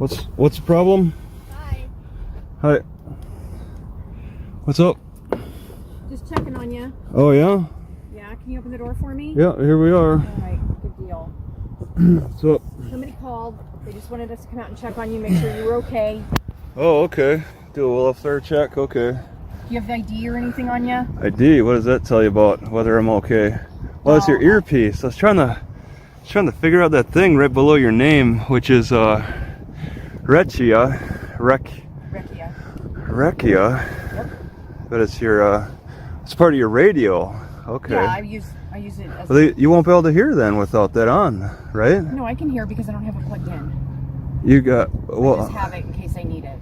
What's the problem? Hi. Hi. What's up? Just checking on you. Oh yeah? Yeah, can you open the door for me? Yeah, here we are. Alright, good deal. What's up? Somebody called. They just wanted us to come out and check on you, make sure you were okay. Oh, okay. Do a welfare check, okay. Do you have ID or anything on you? ID, what does that tell you about whether I'm okay? Well, it's your earpiece. I was trying to figure out that thing right below your name, which is Rekia. Yep. But it's your it's part of your radio. Okay. Yeah, I use it as Well, you won't be able to hear then without that on, right? No, I can hear because I don't have it plugged in. You got I just have it in case I need it.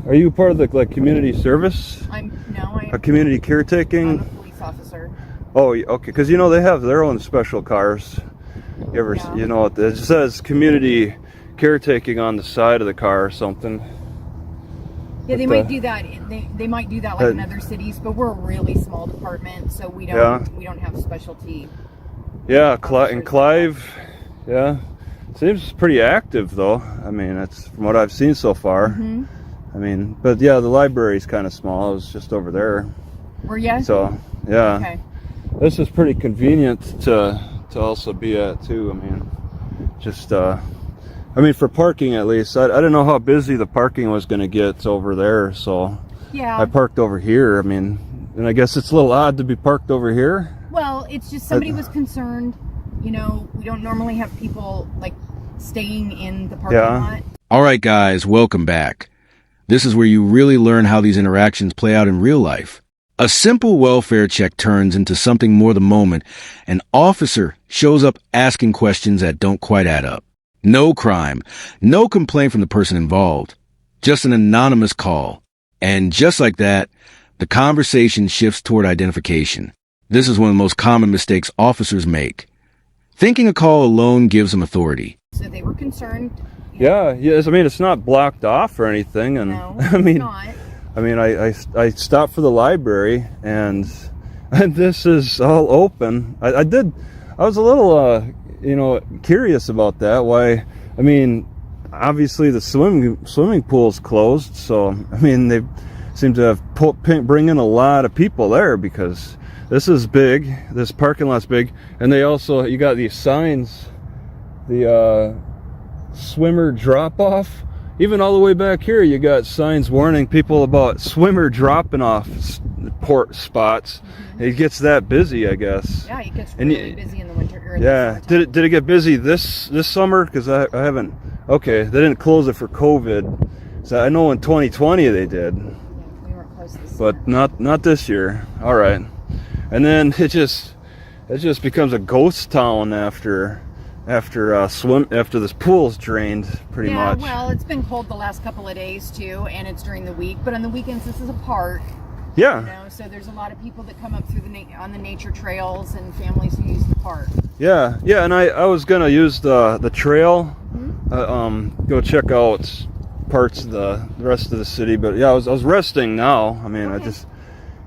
Are you part of the community service? I'm a community caretaking. I'm a police officer. Oh, okay, because they have their own special cars. You ever, Yeah. It says community caretaking on the side of the car or something. Yeah, they might do that. They might do that like in other cities, but we're a really small department, so we don't have specialty. Yeah, in Clive. Yeah, seems pretty active though. I mean, that's from what I've seen so far. Mm-hmm. I mean, but yeah, the library's kind of small. I was just over there. Were you? So yeah, Okay. This is pretty convenient to also be at too. I mean, just for parking at least. I didn't know how busy the parking was going to get over there, so Yeah. I parked over here. I mean, and I guess it's a little odd to be parked over here. Well, it's just somebody was concerned. We don't normally have people staying in the parking lot. All right, guys, welcome back. This is where you really learn how these interactions play out in real life. A simple welfare check turns into something more the moment an officer shows up asking questions that don't quite add up. No crime, no complaint from the person involved, just an anonymous call. And just like that, the conversation shifts toward identification. This is one of the most common mistakes officers make. Thinking a call alone gives them authority. So they were concerned. Yeah, yes. I mean, it's not blocked off or anything, and No, I mean, it's not. I mean, I stopped for the library, and this is all open. I was a little curious about that. Why? I mean, obviously the swimming pool's closed, so I mean they seem to have bring in a lot of people there because this is big. This parking lot's big, and you got these signs, the swimmer drop off. Even all the way back here, you got signs warning people about swimmer dropping off port spots. Mm-hmm. It gets that busy, I guess. Yeah, it gets really busy in the winter. Yeah, did it get busy this summer? Because I haven't. Okay, they didn't close it for COVID. So I know in 2020 they did. Yeah, we weren't closed this summer. But not this year. All right, and then it just becomes a ghost town after this pool's drained pretty much. Yeah, well, it's been cold the last couple of days too, and it's during the week. But on the weekends, this is a park. Yeah. So there's a lot of people that come up through on the nature trails and families who use the park. Yeah, and I was gonna use the trail, go check out parts of the rest of the city. But yeah, I was resting now. I mean, Okay. I just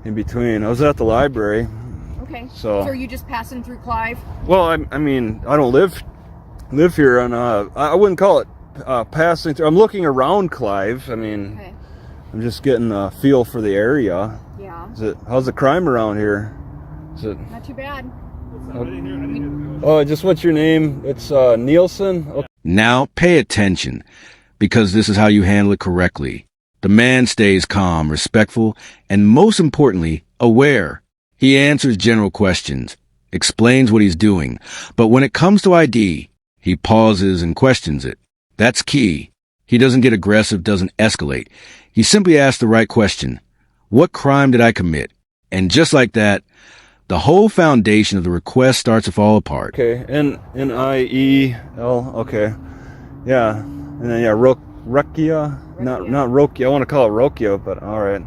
in between. I was at the library. Okay. So are you just passing through Clive? Well, I mean, I don't live here, and I wouldn't call it passing through. I'm looking around Clive. I mean, Okay. I'm just getting a feel for the area. Yeah. How's the crime around here? Is it? Not too bad. Oh, just what's your name? It's Nielsen. Okay. Now pay attention, because this is how you handle it correctly. The man stays calm, respectful, and most importantly, aware. He answers general questions, explains what he's doing, but when it comes to ID, he pauses and questions it. That's key. He doesn't get aggressive, doesn't escalate. He simply asks the right question. What crime did I commit? And just like that, the whole foundation of the request starts to fall apart. Okay, Niel. Okay, yeah, and then Rekia, not Rokia. I want to call it Rokia, but all right.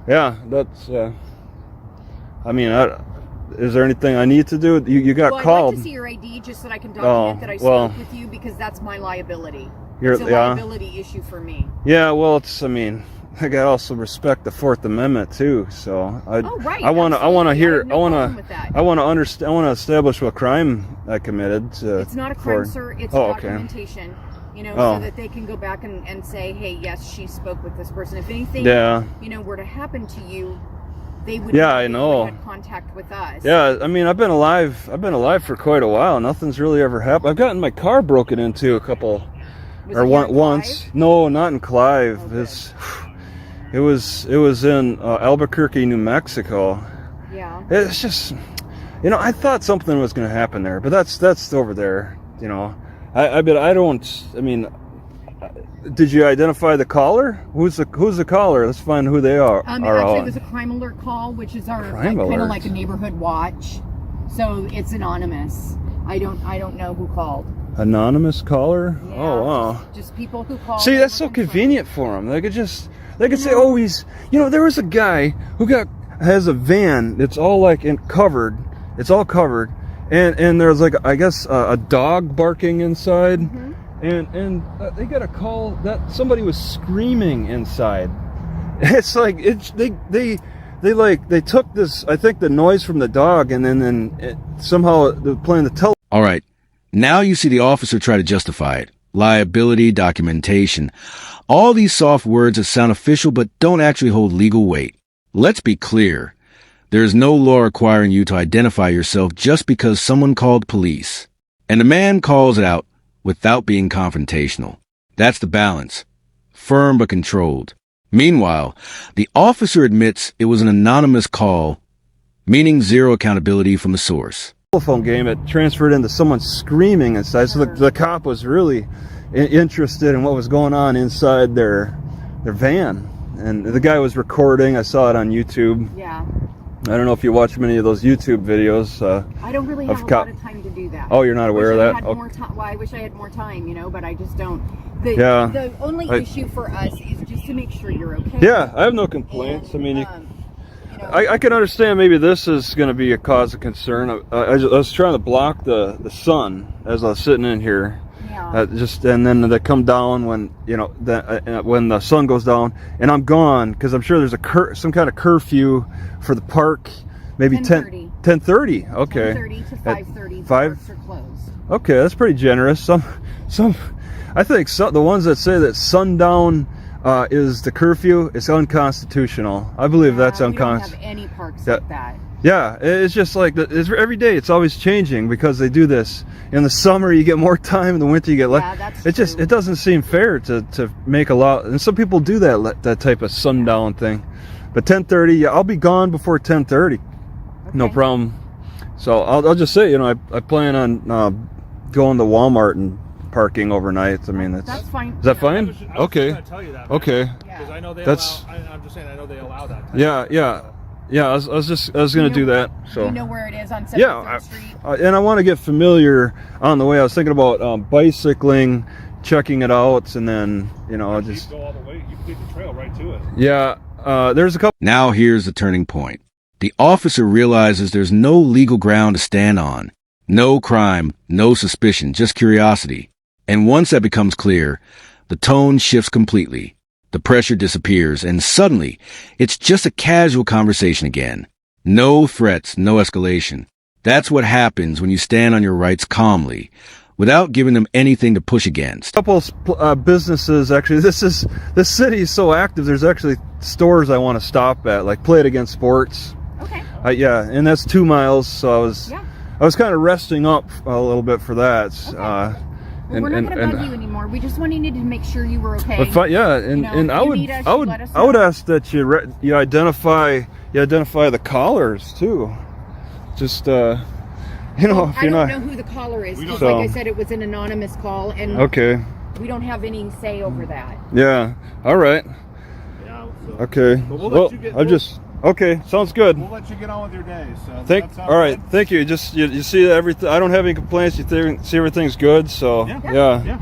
Yeah, that's. I mean, is there anything I need to do? You got called. I'd like to see your ID just so that I can document that I spoke with you, because that's my liability. It's a liability issue for me. Yeah, well, I mean, I got to also respect the Fourth Amendment too. So I want to hear. I want to understand. I want to establish what crime I committed. It's not a crime, sir. It's documentation. You know, so that they can go back and say, hey, yes, she spoke with this person. If anything, you know, were to happen to you, they would I know. had contact with us. Yeah, I mean, I've been alive for quite a while. Nothing's really ever happened. I've gotten my car broken into once. No, not in Clive. Okay. It was in Albuquerque, New Mexico. Yeah. It's just, you know, I thought something was going to happen there, but that's over there, you know. I mean, did you identify the caller? Who's the caller? Let's find who they are. Actually, it was a crime alert call, which is our kind of like a neighborhood watch. So it's anonymous. I don't know who called. Anonymous caller? Yeah, oh wow. Just people who call. See, that's so convenient for them. They could say, oh, he's, you know, there was a guy who has a van that's all like covered. It's all covered, and there's like, I guess, a dog barking inside, and they got a call that somebody was screaming inside. It's like they took this, I think, the noise from the dog, and then somehow they're playing the telephone. All right. Now you see the officer try to justify it. Liability, documentation. All these soft words that sound official but don't actually hold legal weight. Let's be clear. There is no law requiring you to identify yourself just because someone called police. And the man calls it out without being confrontational. That's the balance. Firm but controlled. Meanwhile, the officer admits it was an anonymous call, meaning zero accountability from the source. Telephone game, it transferred into someone screaming inside, so the cop was really interested in what was going on inside their van, and the guy was recording. I saw it on YouTube. Yeah. I don't know if you watch many of those YouTube videos. I don't really have a lot of time to do that. Oh, you're not aware of that? I wish I had more time, you know, but I just don't. The only issue for us is just to make sure you're okay. Yeah, I have no complaints. And, I mean, I can understand maybe this is going to be a cause of concern. I was trying to block the sun as I was sitting in here. Yeah. And then they come down when when the sun goes down, and I'm gone because I'm sure there's some kind of curfew for the park. Maybe 10:30. 10:30. Okay. 10:30 to 5:30. Parks are closed. Okay, that's pretty generous. Some. I think the ones that say that sundown is the curfew, it's unconstitutional. I believe that's unconstitutional. We don't have any parks like that. Yeah, it's just like it's every day. It's always changing because they do this. In the summer, you get more time. In the winter, you get less. Yeah, that's true. It doesn't seem fair to make a lot. And some people do that type of sundown thing. But 10:30, yeah, I'll be gone before 10:30. Okay. No problem. So I'll just say, I plan on going to Walmart and parking overnight. I mean, that's fine. Is that fine? I was Okay. just gonna tell you that, Okay. Because I know they That's. allow. I'm just saying, I know they allow that. Yeah. I was gonna do that. So. Do you know where it is on 73rd Yeah, Street? and I want to get familiar on the way. I was thinking about bicycling, checking it out, and then just go all the way. You can take the trail right to it. Yeah, there's a couple. Now here's the turning point. The officer realizes there's no legal ground to stand on. No crime, no suspicion, just curiosity. And once that becomes clear, the tone shifts completely. The pressure disappears, and suddenly, it's just a casual conversation again. No threats, no escalation. That's what happens when you stand on your rights calmly, without giving them anything to push against. A couple businesses, actually, this city is so active, there's actually stores I want to stop at, like Play It Again Sports. Okay. Yeah, and that's 2 miles, so I was kind of resting up a little bit for that. Okay. We're not going to bug you anymore. We just wanted to make sure you were okay. But I would ask that you identify the callers too. Just if I you're don't not. know who the caller is. Because So- like I said, it was an anonymous call, and Okay. we don't have any say over that. Yeah. All right. Yeah. So Okay. But we'll let you get- Okay. Sounds good. we'll let you get on with your day. So that sounds All right. good? Thank you. Just you see everything. I don't have any complaints. You see everything's good. So Yeah.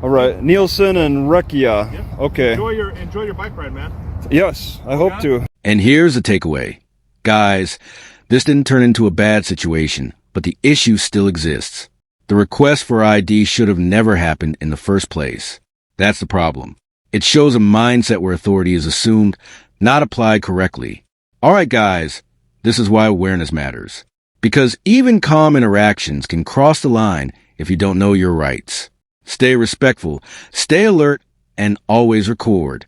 All right. Nielsen and Rekia. Yeah. Okay. Enjoy your bike ride, man. Yes. I hope to. And here's the takeaway. Guys, this didn't turn into a bad situation, but the issue still exists. The request for ID should have never happened in the first place. That's the problem. It shows a mindset where authority is assumed, not applied correctly. All right, guys, this is why awareness matters. Because even calm interactions can cross the line if you don't know your rights. Stay respectful, stay alert, and always record.